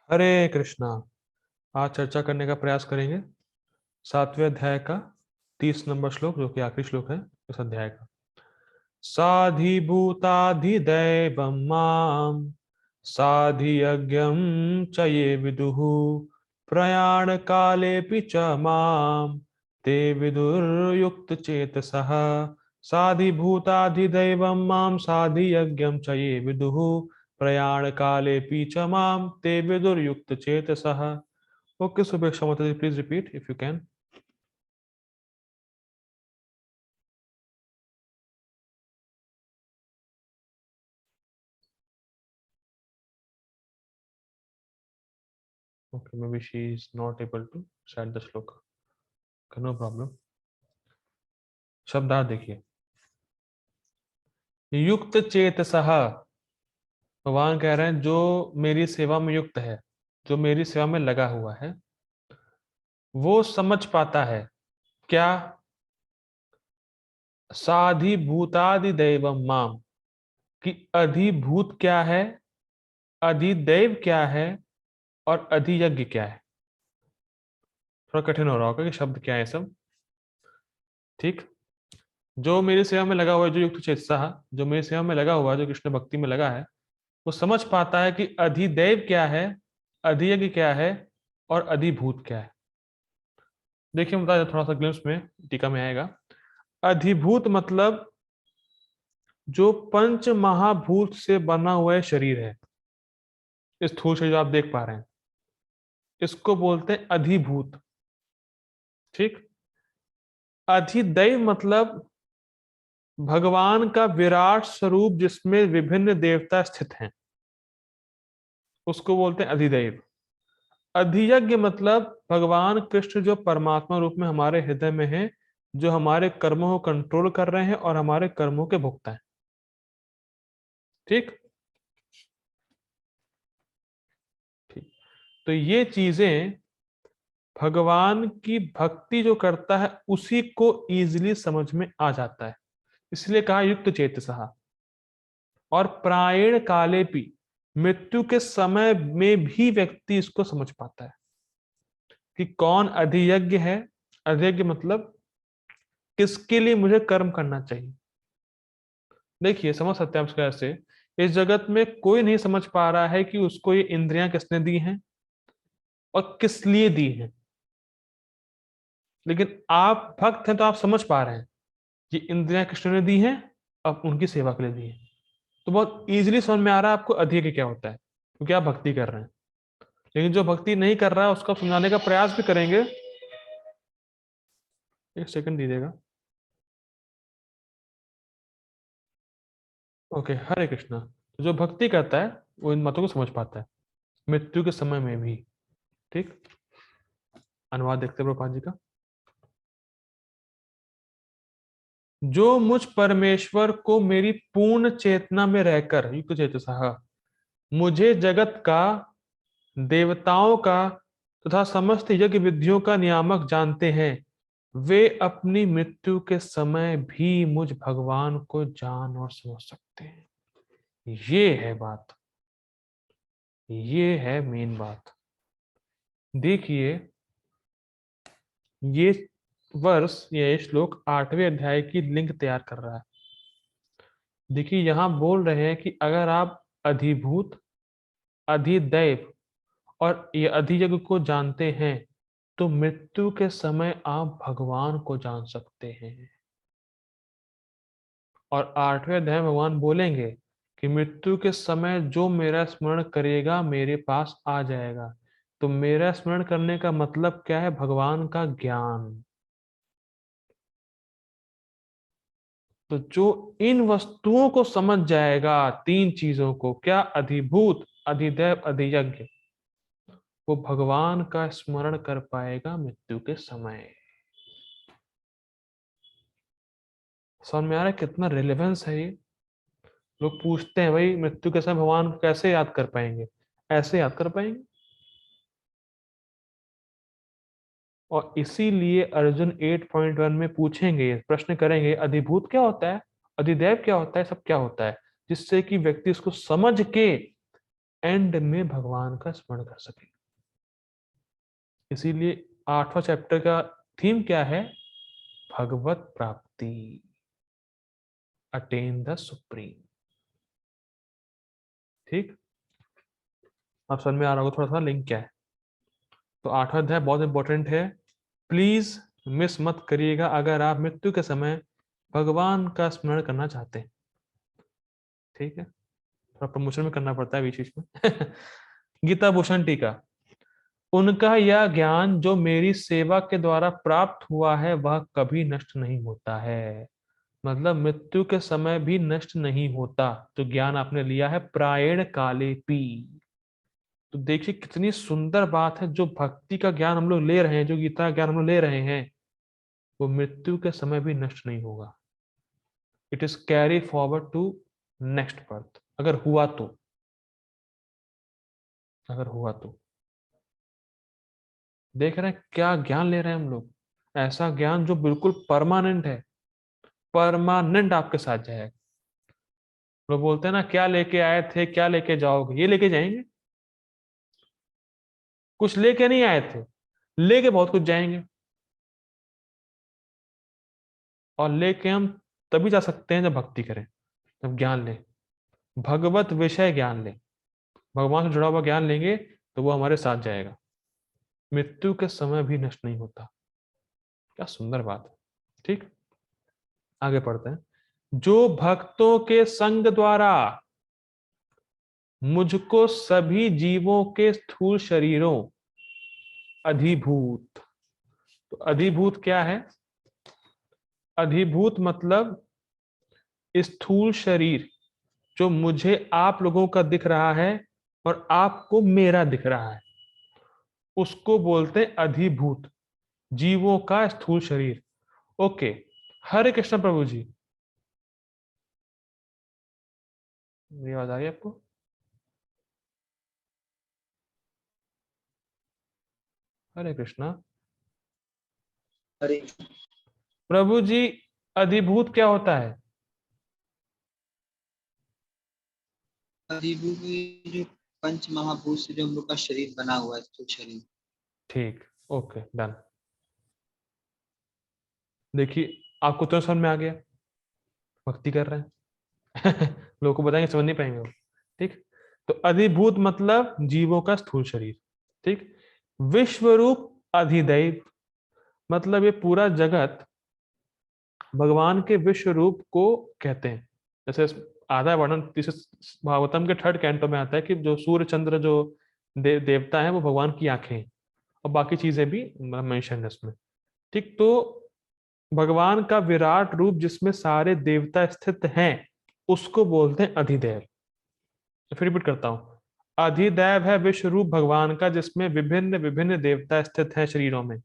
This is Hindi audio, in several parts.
हरे कृष्णा। आज चर्चा करने का प्रयास करेंगे 7वें अध्याय का 30 नंबर श्लोक, जो कि आखिरी श्लोक है इस अध्याय का। साधिभूताधिदैवं मां साधियज्ञं च ये विदुः प्रयाण कालेऽपि च मां ते विदुर्युक्तचेतसः। साधिभूताधिदैवं मां साधियज्ञं च ये विदुः प्रयाण कालेऽपि च मां ते विदुर्युक्तचेतसः। Okay, Subheksha Mataji, please repeat if you can. Okay, maybe she is not able to recite the shloka. Okay, no problem. शब्दार्थ देखिए। युक्त चेतसः, भगवान कह रहे हैं जो मेरी सेवा में युक्त है, जो मेरी सेवा में लगा हुआ है, वो समझ पाता है क्या? साधिभूतादि दैवम माम, कि अधिभूत क्या है, अधिदैव क्या है और अधियज्ञ क्या है। थोड़ा कठिन हो रहा होगा कि शब्द क्या है सब। ठीक, जो मेरी सेवा में लगा हुआ है, जो युक्त चेतसः, जो मेरी सेवा में लगा हुआ है, जो कृष्ण भक्ति में लगा है, वो समझ पाता है कि अधिदैव क्या है, अधियज्ञ क्या है और अधिभूत क्या है। देखिए मैं बता, थोड़ा सा ग्लिम्स में टीका में आएगा। अधिभूत मतलब जो पंच महाभूत से बना हुआ शरीर है, इस स्थूल शरीर जो आप देख पा रहे हैं, इसको बोलते हैं अधिभूत। ठीक। अधिदैव मतलब भगवान का विराट स्वरूप जिसमें विभिन्न देवता स्थित हैं, उसको बोलते हैं अधिदैव। अधियज्ञ मतलब भगवान कृष्ण जो परमात्मा रूप में हमारे हृदय में है, जो हमारे कर्मों को कंट्रोल कर रहे हैं और हमारे कर्मों के भोक्ता हैं। ठीक ठीक। तो ये चीजें भगवान की भक्ति जो करता है उसी को इजीली समझ में आ जाता है, इसलिए कहा युक्त चेतसः। और प्रायण काले भी, मृत्यु के समय में भी व्यक्ति इसको समझ पाता है कि कौन अधियज्ञ है। अधियज्ञ मतलब किसके लिए मुझे कर्म करना चाहिए। देखिए समझ सकते हैं आप इसको ऐसे, इस जगत में कोई नहीं समझ पा रहा है कि उसको ये इंद्रियां किसने दी हैं और किस लिए दी हैं, लेकिन आप भक्त हैं तो आप समझ पा रहे हैं ये इंद्रियां कृष्ण ने दी हैं, अब उनकी सेवा के लिए दी हैं। तो बहुत इजीली समझ में आ रहा है आपको अधियज्ञ क्या होता है, क्योंकि आप भक्ति कर रहे हैं। लेकिन जो भक्ति नहीं कर रहा है उसको आप समझाने का प्रयास भी करेंगे। एक सेकंड दीजिएगा। ओके, हरे कृष्णा। तो जो भक्ति करता है वो इन बातों को समझ पाता है, मृत्यु के समय में भी। ठीक। अनुवाद देखते हैं प्रभुपाद जी का। जो मुझ परमेश्वर को मेरी पूर्ण चेतना में रहकर, युक्त चेतसः, मुझे जगत का, देवताओं का तथा समस्त यज्ञ विधियों का नियामक जानते हैं, वे अपनी मृत्यु के समय भी मुझ भगवान को जान और समझ सकते हैं। ये है बात, ये है मेन बात। देखिए ये वर्ष, ये श्लोक 8वें अध्याय की लिंक तैयार कर रहा है। देखिए यहां बोल रहे हैं कि अगर आप अधिभूत, अधिदैव और ये अधियज्ञ को जानते हैं तो मृत्यु के समय आप भगवान को जान सकते हैं। और 8वें अध्याय में भगवान बोलेंगे कि मृत्यु के समय जो मेरा स्मरण करेगा मेरे पास आ जाएगा। तो मेरा स्मरण करने का मतलब क्या है? भगवान का ज्ञान। तो जो इन वस्तुओं को समझ जाएगा, तीन चीजों को, क्या? अधिभूत, अधिदैव, अधियज्ञ, वो भगवान का स्मरण कर पाएगा मृत्यु के समय। समझ में आ रहा है कितना रेलेवेंस है ये? लोग पूछते हैं भाई मृत्यु के समय भगवान को कैसे याद कर पाएंगे? ऐसे याद कर पाएंगे। और इसीलिए अर्जुन 8.1 में पूछेंगे, प्रश्न करेंगे, अधिभूत क्या होता है, अधिदैव क्या होता है, सब क्या होता है, जिससे कि व्यक्ति उसको समझ के एंड में भगवान का स्मरण कर सके। इसीलिए 8वां चैप्टर का थीम क्या है? भगवत प्राप्ति, अटेन द सुप्रीम। ठीक, आप समझ में आ रहा होगा थोड़ा सा लिंक क्या है। तो 8वां अध्याय बहुत इंपॉर्टेंट है, प्लीज मिस मत करिएगा अगर आप मृत्यु के समय भगवान का स्मरण करना चाहते हैं। ठीक है, थोड़ा प्रमोशन में करना पड़ता है बीच बीच में। गीता भूषण टीका, उनका यह ज्ञान जो मेरी सेवा के द्वारा प्राप्त हुआ है वह कभी नष्ट नहीं होता है। मतलब मृत्यु के समय भी नष्ट नहीं होता। जो ज्ञान आपने लिया है प्रायण काले पी, तो देखिए कितनी सुंदर बात है। जो भक्ति का ज्ञान हम लोग ले रहे हैं, जो गीता का ज्ञान हम लोग ले रहे हैं, वो मृत्यु के समय भी नष्ट नहीं होगा। It is carry forward to next birth, अगर हुआ तो। अगर हुआ तो देख रहे हैं क्या ज्ञान ले रहे हैं हम लोग। ऐसा ज्ञान जो बिल्कुल परमानेंट है, परमानेंट आपके साथ जाएगा। लोग बोलते हैं ना, क्या लेके आए थे क्या लेके जाओगे? ये लेके जाएंगे, कुछ लेके नहीं आए थे, लेके बहुत कुछ जाएंगे। और लेके हम तभी जा सकते हैं जब भक्ति करें, जब ज्ञान लें, भगवत विषय ज्ञान लें, भगवान से जुड़ा हुआ ज्ञान लेंगे तो वो हमारे साथ जाएगा। मृत्यु के समय भी नष्ट नहीं होता। क्या सुंदर बात है। ठीक, आगे पढ़ते हैं। जो भक्तों के संग द्वारा मुझको सभी जीवों के स्थूल शरीरों अधिभूत, तो अधिभूत क्या है? अधिभूत मतलब स्थूल शरीर जो मुझे आप लोगों का दिख रहा है और आपको मेरा दिख रहा है, उसको बोलते हैं अधिभूत, जीवों का स्थूल शरीर। ओके, हरे कृष्ण प्रभु जी, मेरी आवाज आ रही है आपको? हरे कृष्णा हरे प्रभु जी, अधिभूत क्या होता है? अधिभूत जो पंच महाभूत से जो हम लोग का शरीर बना हुआ है, तो शरीर। ठीक, ओके डन। देखिए आपको तो समझ में आ गया, भक्ति कर रहे हैं। लोगों को बताएंगे समझ नहीं पाएंगे वो। ठीक, तो अधिभूत मतलब जीवों का स्थूल शरीर। ठीक, विश्वरूप अधिदैव मतलब ये पूरा जगत भगवान के विश्व रूप को कहते हैं। जैसे आधा वर्णन भागवतम के 3rd कैंटो में आता है कि जो सूर्य चंद्र जो देवता है वो भगवान की आंखें हैं, और बाकी चीजें भी मेंशन है उसमें। ठीक, तो भगवान का विराट रूप जिसमें सारे देवता स्थित हैं उसको बोलते हैं अधिदैव। तो फिर रिपीट करता हूं, अधिदैव है विश्व रूप भगवान का जिसमें विभिन्न विभिन्न देवता स्थित हैं शरीरों में।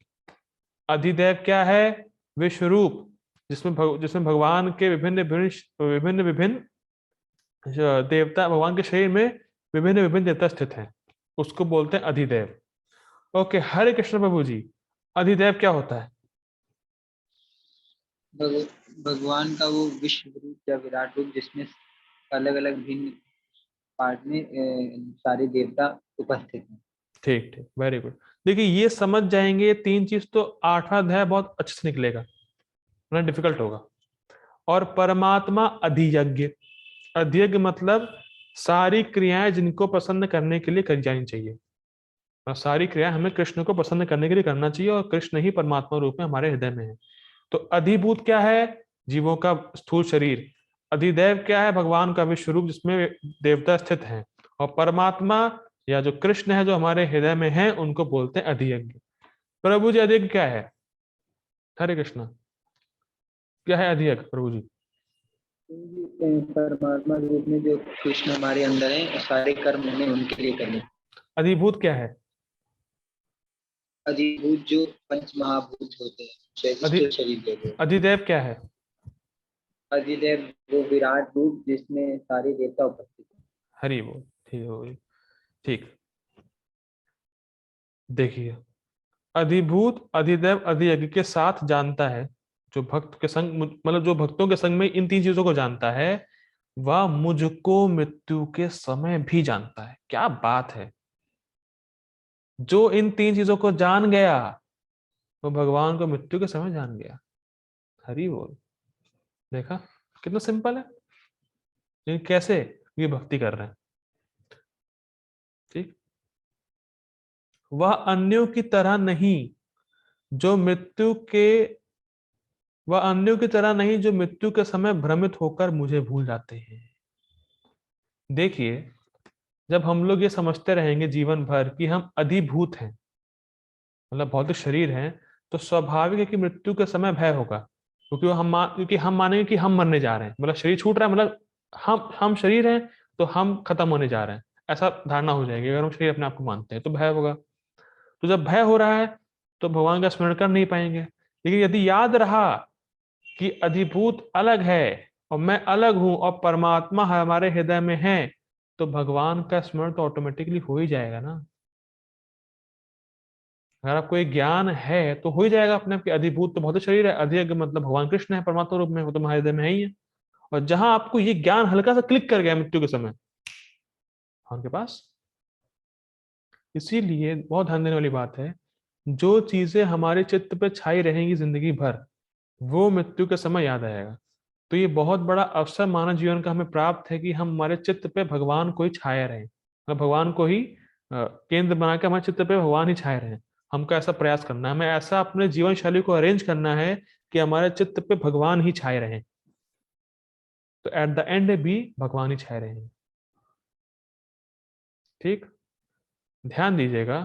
अधिदैव क्या है? विश्व रूप, जिसमें भगवान के विभिन्न विभिन्न विभिन्न विभिन्न देवता, भगवान के शरीर में विभिन्न विभिन्न देवता स्थित हैं, उसको बोलते हैं अधिदैव। ओके, हरे कृष्ण प्रभु जी, अधिदैव क्या होता है? भगवान का वो विश्व रूप या विराट रूप जिसमें अलग अलग भिन्न पार्ट में सारे देवता उपस्थित हैं। ठीक ठीक, वेरी गुड। देखिए ये समझ जाएंगे ये 3 चीज तो 8वां अध्याय बहुत अच्छे से निकलेगा, वरना डिफिकल्ट होगा। और परमात्मा अधियज्ञ, अधियज्ञ मतलब सारी क्रियाएं जिनको प्रसन्न करने के लिए करी जानी चाहिए, और सारी क्रियाएं हमें कृष्ण को प्रसन्न करने के लिए करना चाहिए, और कृष्ण ही परमात्मा रूप में हमारे हृदय में है। तो अधिभूत क्या है? जीवों का स्थूल शरीर। अधिदैव क्या है? भगवान का विश्व रूप जिसमें देवता स्थित हैं। और परमात्मा या जो कृष्ण है जो हमारे हृदय में है उनको बोलते हैं अधियज्ञ। प्रभु जी अधियज्ञ क्या है? हरे कृष्ण, क्या है अधियज्ञ प्रभु जी? परमात्मा रूप में जो कृष्ण हमारे अंदर है, सारे कर्म हमें उनके लिए करने। अधिभूत क्या है? अधिभूत जो पंच महाभूत होते हैं, अधि जैसे शरीर के लिए। अधिदैव क्या है? अधिदेव वो विराट रूप जिसमें सारे देवता उपस्थित हैं। हरि बोल, ठीक हो गई। ठीक, देखिए अधिभूत अधिदैव अधियज्ञ के साथ जानता है, जो भक्त के संग मतलब जो भक्तों के संग में इन 3 चीजों को जानता है वह मुझको मृत्यु के समय भी जानता है। क्या बात है! जो इन 3 चीजों को जान गया वो भगवान को मृत्यु के समय जान गया। हरि बोल। देखा कितना सिंपल है। लेकिन कैसे? ये भक्ति कर रहे हैं। ठीक। वह अन्यों की तरह नहीं जो मृत्यु के वह अन्यों की तरह नहीं जो मृत्यु के समय भ्रमित होकर मुझे भूल जाते हैं। देखिए, जब हम लोग ये समझते रहेंगे जीवन भर कि हम अधिभूत हैं, मतलब भौतिक शरीर हैं, तो स्वाभाविक है कि मृत्यु के समय भय होगा। क्योंकि हम मानेंगे कि हम मरने जा रहे हैं, मतलब शरीर छूट रहा है, मतलब हम शरीर हैं तो हम खत्म होने जा रहे हैं, ऐसा धारणा हो जाएगी। अगर हम शरीर अपने आप को मानते हैं तो भय होगा। तो जब भय हो रहा है तो भगवान का स्मरण कर नहीं पाएंगे। लेकिन यदि याद रहा कि अधिभूत अलग है और मैं अलग हूं और परमात्मा हमारे हृदय में है, तो भगवान का स्मरण तो ऑटोमेटिकली हो ही जाएगा ना। अगर आपको एक ज्ञान है तो हो ही जाएगा अपने आप कि अधिभूत तो भौतिक शरीर है, अधिक मतलब भगवान कृष्ण है परमात्मा रूप में, वो तो हमारे हृदय में है ही है। और जहां आपको ये ज्ञान हल्का सा क्लिक कर गया मृत्यु के समय, भगवान के पास। इसीलिए बहुत ध्यान देने वाली बात है, जो चीजें हमारे चित्त पे छाई रहेंगी जिंदगी भर, वो मृत्यु के समय याद आएगा। तो ये बहुत बड़ा अवसर मानव जीवन का हमें प्राप्त है कि हम हमारे चित्त पे भगवान को ही छाए रहें, मतलब भगवान को ही केंद्र बना के हमारे चित्त पे भगवान ही छाए रहें। हमको ऐसा प्रयास करना है, हमें ऐसा अपने जीवन शैली को अरेंज करना है कि हमारे चित्त पे भगवान ही छाए रहें, तो एट द एंड भी भगवान ही छाए रहेंगे। ठीक। ध्यान दीजिएगा,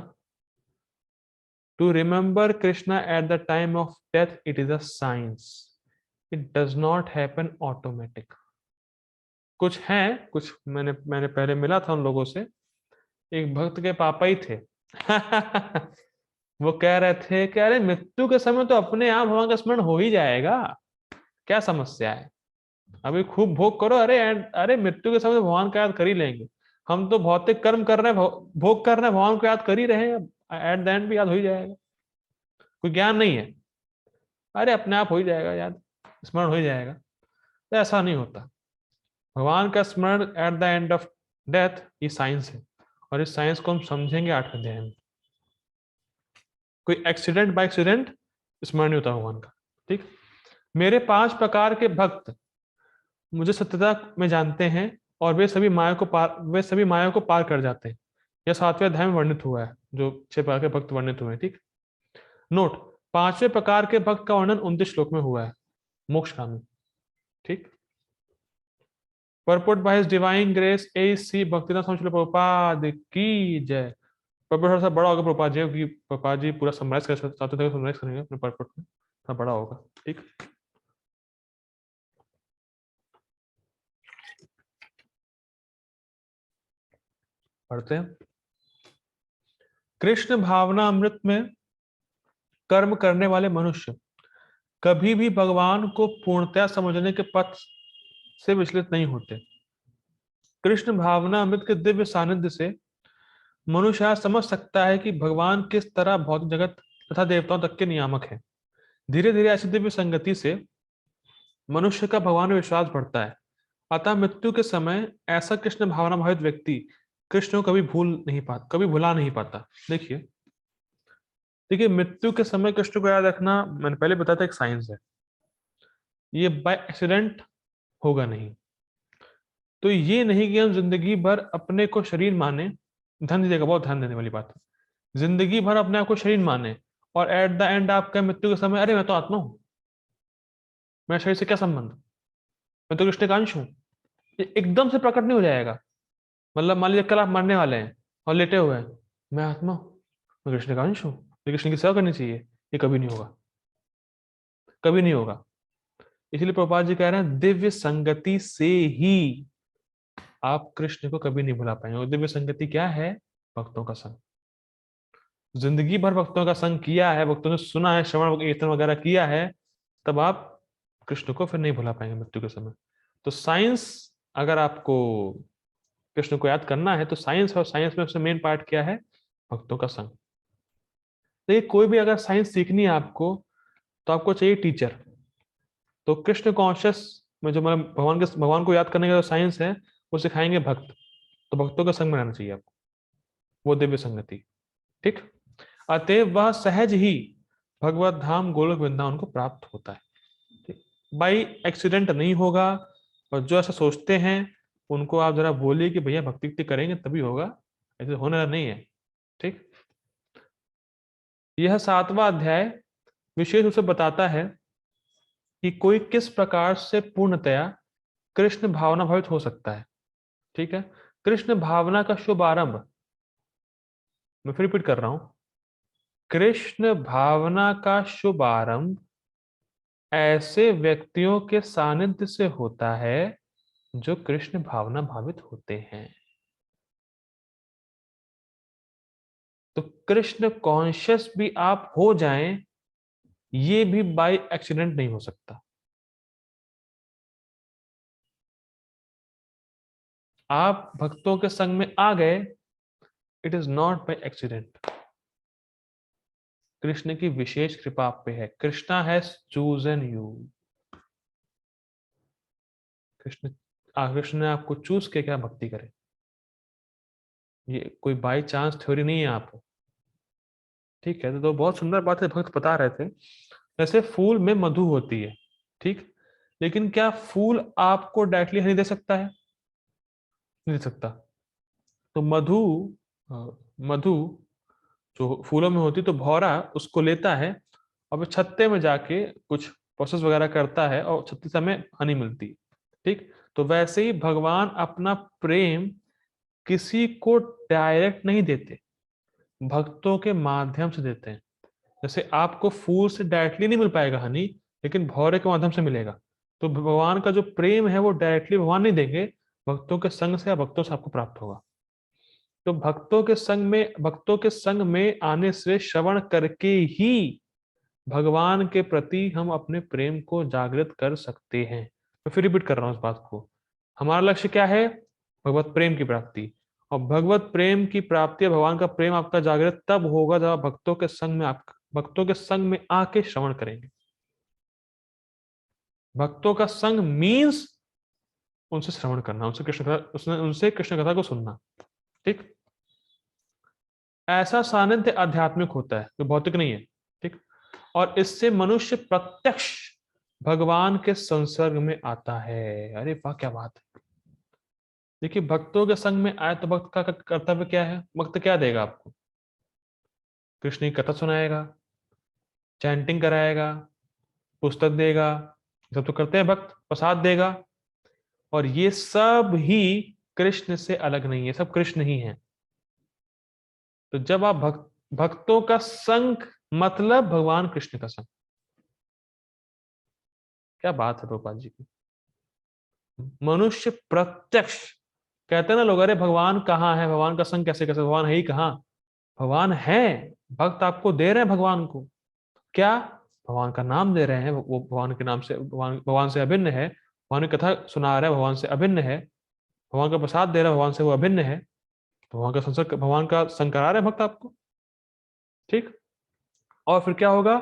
to remember Krishna at the time of death it is a science, it does not happen automatic. कुछ हैं, कुछ मैंने पहले मिला था उन लोगों से। एक भक्त के पापा ही थे वो कह रहे थे कि अरे मृत्यु के समय तो अपने आप भगवान का स्मरण हो ही जाएगा, क्या समस्या है, अभी खूब भोग करो। अरे मृत्यु के समय तो भगवान को याद कर ही लेंगे। हम तो भौतिक कर्म कर रहे हैं, भोग कर रहे हैं, भगवान को याद कर ही रहे हैं, एट द एंड भी याद हो ही जाएगा। कोई ज्ञान नहीं है, अरे अपने आप हो ही जाएगा याद, स्मरण हो ही जाएगा। तो ऐसा नहीं होता। भगवान का स्मरण at the end of death ये साइंस है, और इस साइंस को हम समझेंगे 8वें अध्याय में। कोई एक्सीडेंट बाय एक्सीडेंट स्मरण नहीं होता भगवान का। ठीक। मेरे 5 प्रकार के भक्त मुझे सत्यता में जानते हैं और वे सभी माया को पार कर जाते हैं। यह 7वें अध्याय में वर्णित हुआ है, जो 6 प्रकार के भक्त वर्णित हुए हैं। ठीक। नोट, 5वें प्रकार के भक्त का वर्णन 29 श्लोक में हुआ है, मोक्षकामी। ठीक। Purport by his divine grace AC Bhaktinath Swami Srila Prabhupada की जय। परपुट थोड़ा सा बड़ा होगा प्रभुपाद जी, क्योंकि प्रभुपाद जी पूरा समराइज कर सातवें तक समराइज करेंगे अपने परपुट में, थोड़ा बड़ा होगा। ठीक। पढ़ते हैं। कृष्ण भावना अमृत में कर्म करने वाले मनुष्य कभी भी भगवान को पूर्णतया समझने के पथ से विचलित नहीं होते। कृष्ण भावना अमृत के दिव्य सानिध्य से मनुष्य आज समझ सकता है कि भगवान किस तरह भौतिक जगत तथा देवताओं तक के नियामक है। धीरे धीरे ऐसी दिव्य संगति से मनुष्य का भगवान में विश्वास बढ़ता है। अतः मृत्यु के समय ऐसा कृष्ण भावना भावित व्यक्ति कृष्ण को कभी भुला नहीं पाता। देखिए देखिए, मृत्यु के समय कृष्ण को याद रखना मैंने पहले बताया था एक साइंस है, ये बाय एक्सीडेंट होगा नहीं। तो ये नहीं कि हम जिंदगी भर अपने को शरीर माने, ध्यान दीजिएगा, बहुत ध्यान देने वाली बात है। जिंदगी भर अपने आप को शरीर माने और एट द एंड आपका मृत्यु के समय अरे मैं तो आत्मा हूं, मेरा शरीर से क्या संबंध, मैं तो कृष्ण का अंश हूं। ये एकदम से प्रकट नहीं हो जाएगा। मतलब मान लीजिए कल आप मरने वाले हैं और लेटे हुए हैं, मैं आत्मा हूं, मैं कृष्ण का अंश हूं, मुझे कृष्ण की सेवा करनी चाहिए, ये कभी नहीं होगा, कभी नहीं होगा। इसलिए प्रभुपाद जी कह रहे हैं दिव्य संगति से ही आप कृष्ण को कभी नहीं भुला पाएंगे। और दिव्य संगति क्या है? भक्तों का संग। जिंदगी भर भक्तों का संग किया है, भक्तों ने सुना है, श्रवण कीर्तन वगैरह किया है, तब आप कृष्ण को फिर नहीं भुला पाएंगे मृत्यु के समय। तो साइंस, अगर आपको कृष्ण को याद करना है तो साइंस, और साइंस में सबसे मेन पार्ट क्या है? भक्तों का संग। देखिए, कोई भी अगर साइंस सीखनी है आपको, तो आपको चाहिए टीचर। तो कृष्ण कॉन्शियस में जो मतलब भगवान को याद करने का जो साइंस है वो सिखाएंगे भक्त। तो भक्तों का संग में रहना चाहिए आपको, वो दिव्य संगति। ठीक। अतएव वह सहज ही भगवत धाम गोलोक वृंदावन को प्राप्त होता है। ठीक। बाई एक्सीडेंट नहीं होगा। और जो ऐसा सोचते हैं उनको आप जरा बोलिए कि भैया भक्ति उक्ति करेंगे तभी होगा, ऐसे होने वाला नहीं है। ठीक। यह 7वां अध्याय विशेष रूप से बताता है कि कोई किस प्रकार से पूर्णतया कृष्ण भावना भावित हो सकता है। ठीक है। कृष्ण भावना का शुभ आरंभ, मैं फिर रिपीट कर रहा हूं, कृष्ण भावना का शुभ आरंभ ऐसे व्यक्तियों के सानिध्य से होता है जो कृष्ण भावना भावित होते हैं। तो कृष्ण कॉन्शियस भी आप हो जाएं, ये भी बाय एक्सीडेंट नहीं हो सकता। आप भक्तों के संग में आ गए, it is not by accident. Krishna की विशेष कृपा आप पे है। Krishna has chosen you. Krishna ने आपको चूज किया क्या भक्ति करें। ये कोई बाय चांस थ्योरी नहीं है आप। ठीक है। तो बहुत सुंदर बात है भक्त बता रहे थे। जैसे फूल में मधु होती है, ठीक, लेकिन क्या फूल आपको डायरेक्टली हनी दे सकता है? नहीं दे सकता। तो मधु, मधु जो फूलों में होती तो भौरा उसको लेता है और वो छत्ते में जाके कुछ प्रोसेस वगैरह करता है और छत्ते से हमें हनी मिलती है। ठीक। तो वैसे ही भगवान अपना प्रेम किसी को डायरेक्ट नहीं देते, भक्तों के माध्यम से देते हैं। जैसे आपको फूल से डायरेक्टली नहीं मिल पाएगा हनी, लेकिन भौरे के माध्यम से मिलेगा। तो भगवान का जो प्रेम है वो डायरेक्टली भगवान नहीं देंगे, भक्तों के संग से या भक्तों से आपको प्राप्त होगा। तो भक्तों के संग में आने से, श्रवण करके ही भगवान के प्रति हम अपने प्रेम को जागृत कर सकते हैं। मैं फिर रिपीट कर रहा हूं इस बात को। हमारा लक्ष्य क्या है? भगवत प्रेम की प्राप्ति। और भगवत प्रेम की प्राप्ति, भगवान का प्रेम आपका जागृत तब होगा जब आप भक्तों के संग में आके श्रवण करेंगे। भक्तों का संग मीन्स उनसे श्रवण करना, उनसे कृष्ण कथा को सुनना। ठीक। ऐसा सानिध्य आध्यात्मिक होता है, जो भौतिक नहीं है। ठीक। और इससे मनुष्य प्रत्यक्ष भगवान के संसर्ग में आता है। अरे वाह, क्या बात है। देखिए, भक्तों के संग में आए तो भक्त का कर्तव्य क्या है? भक्त क्या देगा आपको? कृष्ण की कथा सुनाएगा, चैंटिंग कराएगा, पुस्तक देगा, सब तो करते हैं भक्त, प्रसाद देगा। और ये सब ही कृष्ण से अलग नहीं है, सब कृष्ण ही है। तो जब आप भक्तों का संग, मतलब भगवान कृष्ण का संग। क्या बात है प्रभुपाद जी की। मनुष्य प्रत्यक्ष, कहते हैं ना लोग, अरे भगवान कहाँ है, भगवान का संग कैसे कैसे, भगवान है ही कहाँ। भगवान है। भक्त आपको दे रहे हैं भगवान को। क्या? भगवान का नाम दे रहे हैं, वो भगवान के नाम से, भगवान से अभिन्न है। भगवान की कथा सुना रहे हैं, भगवान से अभिन्न है। भगवान का प्रसाद दे रहे हैं, भगवान से वो अभिन्न है। भगवान का संग करा रहे हैं भक्त आपको। ठीक। और फिर क्या होगा?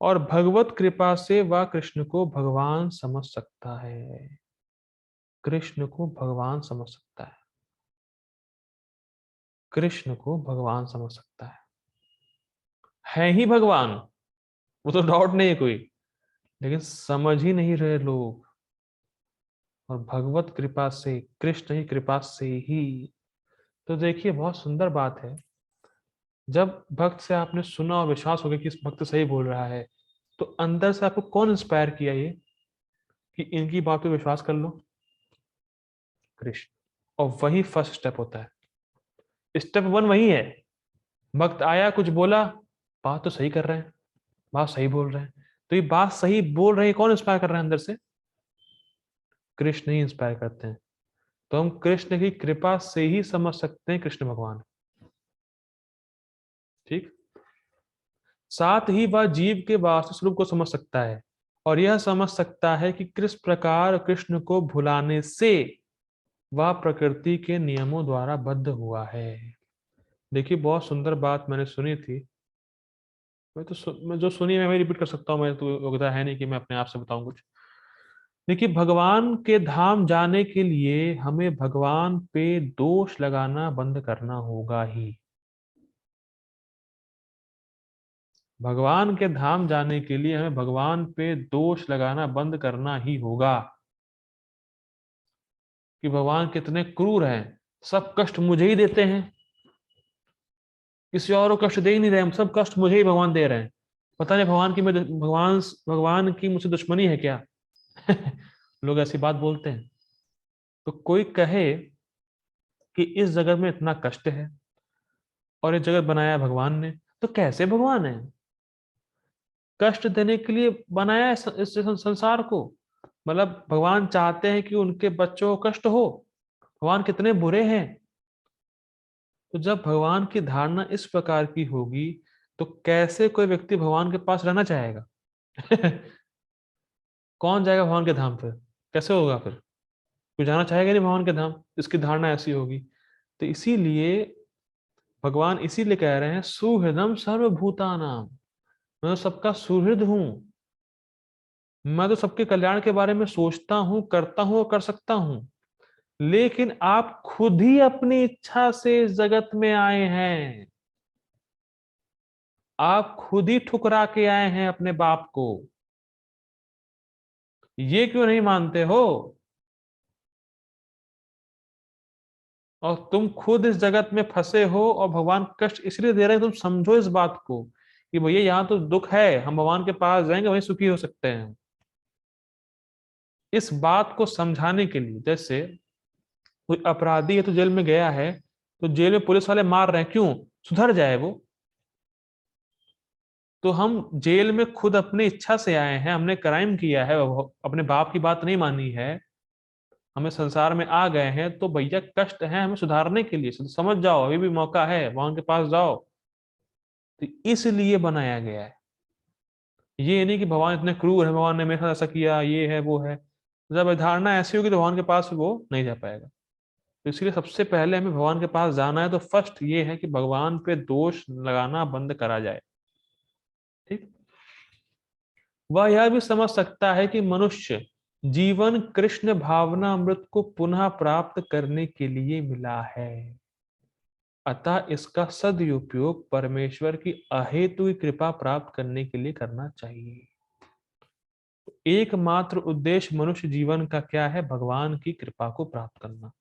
और भगवत कृपा से वह कृष्ण को भगवान समझ सकता है। कृष्ण को भगवान समझ सकता है। कृष्ण को भगवान समझ सकता है ही भगवान, वो तो डाउट नहीं है कोई, लेकिन समझ ही नहीं रहे लोग। और भगवत कृपा से, कृष्ण की कृपा से ही। तो देखिए, बहुत सुंदर बात है। जब भक्त से आपने सुना और विश्वास हो गया कि इस भक्त सही बोल रहा है, तो अंदर से आपको कौन इंस्पायर किया ये कि इनकी बात पे विश्वास कर लो? कृष्ण। और वही फर्स्ट स्टेप होता है। स्टेप 1 वही है। भक्त आया, कुछ बोला, बात तो सही कर रहे हैं, बात सही बोल रहे हैं। तो ये बात सही बोल रहे हैं, कौन इंस्पायर कर रहा है अंदर से? कृष्ण ही इंस्पायर करते हैं। तो हम कृष्ण की कृपा से ही समझ सकते हैं कृष्ण भगवान। ठीक। साथ ही वह जीव के वास्तविक स्वरूप को समझ सकता है और यह समझ सकता है कि किस प्रकार कृष्ण को भुलाने से वह प्रकृति के नियमों द्वारा बद्ध हुआ है। देखिए, बहुत सुंदर बात मैंने सुनी थी। मैं जो सुनी मैं रिपीट कर सकता हूँ, मैं तो योग्यता है नहीं कि मैं अपने आप से बताऊं कुछ। देखिए, भगवान के धाम जाने के लिए हमें भगवान पे दोष लगाना बंद करना होगा ही। भगवान के धाम जाने के लिए हमें भगवान पे दोष लगाना बंद करना ही होगा कि भगवान कितने क्रूर हैं, सब कष्ट मुझे ही देते हैं, किसी और को कष्ट दे ही नहीं रहे, हम सब कष्ट मुझे ही भगवान दे रहे हैं। पता नहीं भगवान की मैं भगवान की मुझसे दुश्मनी है क्या? लोग ऐसी बात बोलते हैं। तो कोई कहे कि इस जगत में इतना कष्ट है और ये जगत बनाया भगवान ने, तो कैसे भगवान है? कष्ट देने के लिए बनाया है इस संसार को। मतलब भगवान चाहते हैं कि उनके बच्चों को कष्ट हो। भगवान कितने बुरे हैं। तो जब भगवान की धारणा इस प्रकार की होगी, तो कैसे कोई व्यक्ति भगवान के पास रहना चाहेगा? कौन जाएगा भगवान के धाम पे? कैसे होगा फिर? कोई जाना चाहेगा नहीं भगवान के धाम, इसकी धारणा ऐसी होगी। तो इसीलिए भगवान इसीलिए कह रहे हैं सुहृदम सर्वभूतानाम, मैं तो सबका सुहृद हूं, मैं तो सबके कल्याण के बारे में सोचता हूं, करता हूं और कर सकता हूं। लेकिन आप खुद ही अपनी इच्छा से इस जगत में आए हैं, आप खुद ही ठुकरा के आए हैं अपने बाप को। ये क्यों नहीं मानते हो? और तुम खुद इस जगत में फंसे हो और भगवान कष्ट इसलिए दे रहे हैं, तुम समझो इस बात को कि भैया यहाँ तो दुख है, हम भगवान के पास जाएंगे वहीं सुखी हो सकते हैं। इस बात को समझाने के लिए, जैसे कोई अपराधी है तो जेल में गया है, तो जेल में पुलिस वाले मार रहे हैं, क्यों? सुधर जाए वो। तो हम जेल में खुद अपनी इच्छा से आए हैं, हमने क्राइम किया है, अपने बाप की बात नहीं मानी है, हमें संसार में आ गए हैं, तो भैया कष्ट है हमें सुधारने के लिए, समझ जाओ अभी भी मौका है, भगवान के पास जाओ। तो इसलिए बनाया गया है। ये नहीं कि भगवान इतने क्रूर है, भगवान ने मेरे साथ ऐसा किया, ये है वो है। जब धारणा ऐसी होगी तो भगवान के पास वो नहीं जा पाएगा। तो इसलिए सबसे पहले हमें भगवान के पास जाना है, तो फर्स्ट ये है कि भगवान पे दोष लगाना बंद करा जाए। ठीक। वह यह भी समझ सकता है कि मनुष्य जीवन कृष्ण भावना अमृत को पुनः प्राप्त करने के लिए मिला है, अतः इसका सदुपयोग परमेश्वर की अहेतु कृपा प्राप्त करने के लिए करना चाहिए। एकमात्र उद्देश्य मनुष्य जीवन का क्या है? भगवान की कृपा को प्राप्त करना।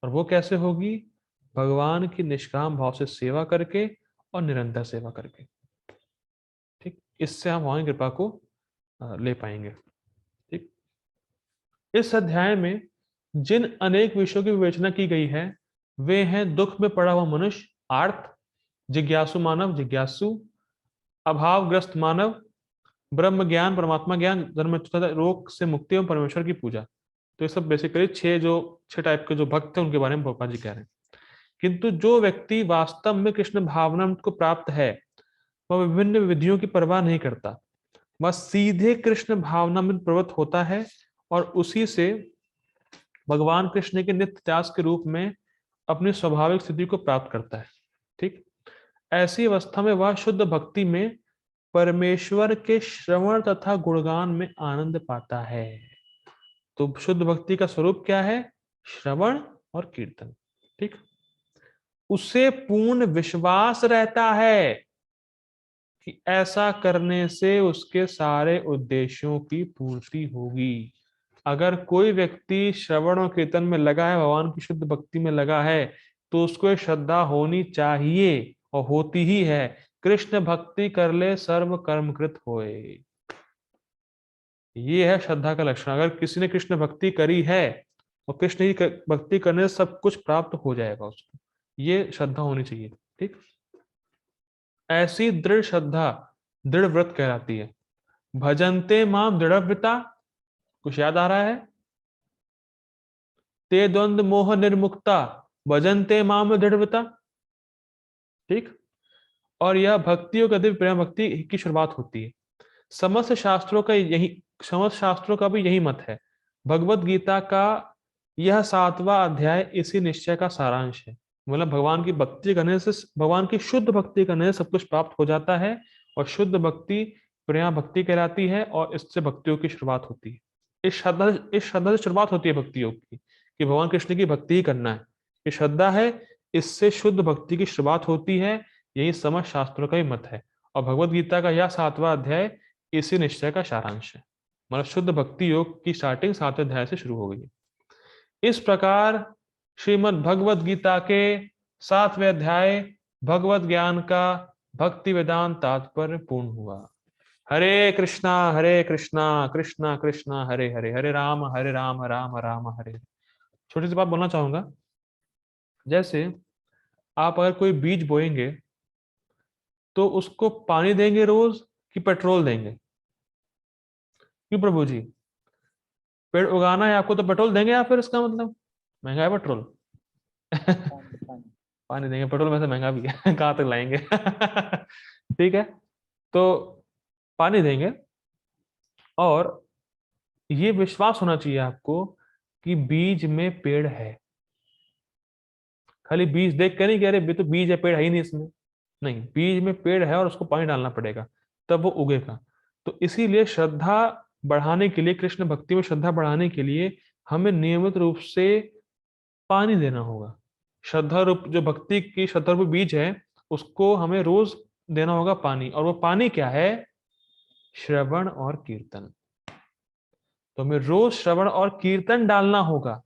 और वो कैसे होगी? भगवान की निष्काम भाव से सेवा करके और निरंतर सेवा करके। ठीक, इससे हम भगवान की कृपा को ले पाएंगे। ठीक। इस अध्याय में जिन अनेक विषयों की विवेचना की गई है, वे हैं दुख में पड़ा हुआ मनुष्य आर्त, जिज्ञासु मानव जिज्ञासु, अभावग्रस्त मानव, ब्रह्म ज्ञान परमात्मा ज्ञान, जन्म तथा रोग से मुक्ति एवं परमेश्वर की पूजा। तो ये सब बेसिकली छह टाइप के जो भक्त हैं उनके बारे में भोपाल जी कह रहे हैं। किंतु जो व्यक्ति वास्तव में कृष्ण भावना को प्राप्त है, वह विभिन्न विधियों की परवाह नहीं करता, वह सीधे कृष्ण भावना में प्रवृत्त होता है और उसी से भगवान कृष्ण के नित्य दास के रूप में अपनी स्वाभाविक स्थिति को प्राप्त करता है। ठीक। ऐसी अवस्था में वह शुद्ध भक्ति में परमेश्वर के श्रवण तथा गुणगान में आनंद पाता है। तो शुद्ध भक्ति का स्वरूप क्या है? श्रवण और कीर्तन। ठीक। उसे पूर्ण विश्वास रहता है कि ऐसा करने से उसके सारे उद्देश्यों की पूर्ति होगी। अगर कोई व्यक्ति श्रवण और कीर्तन में लगा है, भगवान की शुद्ध भक्ति में लगा है, तो उसको श्रद्धा होनी चाहिए और होती ही है। कृष्ण भक्ति कर ले सर्व कर्मकृत होए, ये है श्रद्धा का लक्षण। अगर किसी ने कृष्ण भक्ति करी है और कृष्ण ही भक्ति करने से सब कुछ प्राप्त हो जाएगा उसको, ये श्रद्धा होनी चाहिए। ठीक। ऐसी दृढ़ श्रद्धा दृढ़ व्रत कहलाती है। भजन्ते माम दृढ़व्रता, कुछ याद आ रहा है? ते द्वंद्व मोह निर्मुक्ता भजन्ते माम दृढ़व्रता। ठीक। और यह भक्तियों का दिव्य प्रेम भक्ति की शुरुआत होती है। समस्त शास्त्रों का यही समस्त शास्त्रों का भी यही मत है। भगवत गीता का यह 7वां अध्याय इसी निश्चय का सारांश है। मतलब भगवान की भक्ति करने से, भगवान की शुद्ध भक्ति करने से सब कुछ प्राप्त हो जाता है और शुद्ध भक्ति प्रेमा भक्ति कहलाती है और इससे भक्तियों की शुरुआत होती है। इस श्रद्धा से शुरुआत होती है भक्ति योग की, कि भगवान कृष्ण की भक्ति ही करना है। ये श्रद्धा है, इससे शुद्ध भक्ति की शुरुआत होती है। यही समस्त शास्त्रों का ही मत है। और भगवत गीता का यह 7वां अध्याय इसी निश्चय का सारांश है। मतलब शुद्ध भक्ति योग की स्टार्टिंग 7वें अध्याय से शुरू हो गई है। इस प्रकार श्रीमद् भगवत गीता के 7वें अध्याय भगवत ज्ञान का भक्ति वेदांत तात्पर्य पूर्ण हुआ। हरे कृष्णा कृष्णा कृष्णा हरे हरे, हरे राम राम राम हरे हरे। छोटी सी बात बोलना चाहूंगा, जैसे आप अगर कोई बीज बोएंगे तो उसको पानी देंगे रोज कि पेट्रोल देंगे? क्यों प्रभु जी? पेड़ उगाना है आपको तो पेट्रोल देंगे आप, फिर इसका मतलब महंगा है पेट्रोल। पानी पानी। पानी देंगे, पेट्रोल में से महंगा भी है। कहाँ तक लाएंगे? ठीक है, तो पानी देंगे। और ये विश्वास होना चाहिए आपको कि बीज में पेड़ है। खाली बीज देख के नहीं कह रहे तो बीज है, पेड़ है ही नहीं इसमें। नहीं, बीज में पेड़ है और उसको पानी डालना पड़ेगा, तब वो उगेगा। तो इसीलिए श्रद्धा बढ़ाने के लिए, कृष्ण भक्ति में श्रद्धा बढ़ाने के लिए हमें नियमित रूप से पानी देना होगा। श्रद्धा रूप जो भक्ति की श्रद्धा रूप बीज है, उसको हमें रोज देना होगा पानी। और वो पानी क्या है? श्रवण और कीर्तन। तो हमें रोज श्रवण और कीर्तन डालना होगा,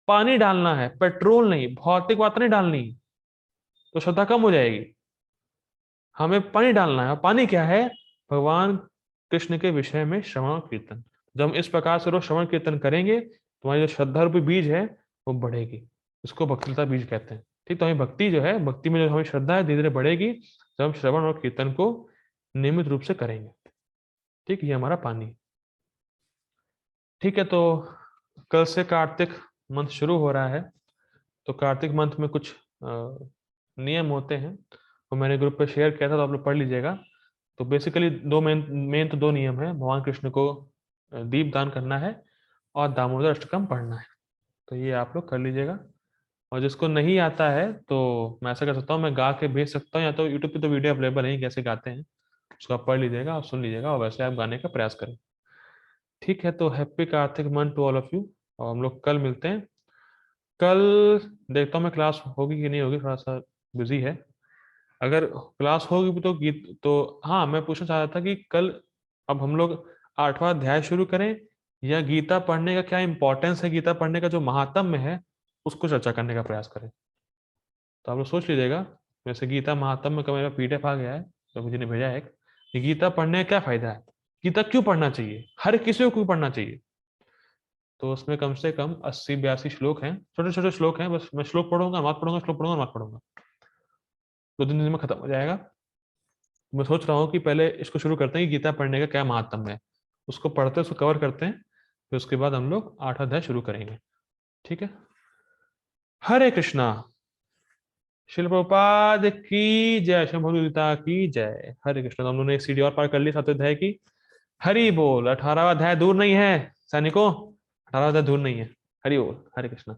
पानी डालना है, पेट्रोल नहीं, भौतिक बात नहीं डालनी। तो श्रद्धा कम हो जाएगी। हमें पानी डालना है। पानी क्या है? भगवान कृष्ण के विषय में श्रवण और कीर्तन। जब हम इस प्रकार से रोज श्रवण कीर्तन करेंगे, तुम्हारी जो श्रद्धा रूपी बीज है वो बढ़ेगी। इसको भक्तिलता बीज कहते हैं। ठीक, तो हमें भक्ति जो है, भक्ति में जो हमें श्रद्धा है, धीरे धीरे बढ़ेगी जब हम श्रवण और कीर्तन को नियमित रूप से करेंगे। ठीक, ये हमारा पानी। ठीक है, तो कल से कार्तिक मंथ शुरू हो रहा है। तो कार्तिक मंथ में कुछ नियम होते हैं, तो मैंने ग्रुप पे शेयर किया था, तो आप लोग पढ़ लीजिएगा। तो बेसिकली दो मेन तो दो नियम है। भगवान कृष्ण को दीप दान करना है और दामोदर अष्टकम पढ़ना है। तो ये आप लोग कर लीजिएगा। और जिसको नहीं आता है तो मैं ऐसा कर सकता हूँ, मैं गा के भेज सकता हूँ, या तो यूट्यूब पे तो वीडियो अवेलेबल है कैसे गाते हैं, उसको आप पढ़ लीजिएगा और सुन लीजिएगा, और वैसे आप गाने का प्रयास करें। ठीक है, तो happy Kartik month to all of you. और हम लोग कल मिलते हैं। कल देखता हूँ मैं क्लास होगी कि नहीं होगी, थोड़ा सा बिजी है। अगर क्लास होगी तो गीत तो हाँ, मैं पूछना चाह रहा था कि कल अब हम लोग 8वां अध्याय शुरू करें, या गीता पढ़ने का क्या इंपॉर्टेंस है, गीता पढ़ने का जो महात्म्य है उसको चर्चा करने का प्रयास करें। तो आप लोग सोच लीजिएगा। वैसे गीता महात्म्य का मेरा पीडीएफ आ गया है, तो मुझे ने भेजा है एक, कि गीता पढ़ने का क्या फायदा है, गीता क्यों पढ़ना चाहिए, हर किसी को क्यों पढ़ना चाहिए। तो उसमें कम से कम 80-82 श्लोक हैं, छोटे छोटे श्लोक हैं। बस मैं श्लोक पढ़ूंगा, अनुवाद पढ़ूंगा, श्लोक पढ़ूंगा, अनुवाद पढ़ूंगा। 2-3 दिन में खत्म हो जाएगा। मैं सोच रहा हूँ कि पहले इसको शुरू करते हैं कि गीता पढ़ने का क्या महत्व है, उसको पढ़ते हैं, उसको कवर करते हैं, फिर उसके बाद हम लोग 8वां अध्याय शुरू करेंगे। ठीक है, हरे कृष्णा। शिल प्रभुपाद की जय, श्री भगवद गीता की जय। हरे कृष्ण। तो हम लोगों ने एक सीढ़ी और पार कर ली 7वें अध्याय की। हरि बोल। 18वां अध्याय दूर नहीं है सैनिकों, 18वां अध्याय दूर नहीं है। हरि बोल, हरे कृष्णा।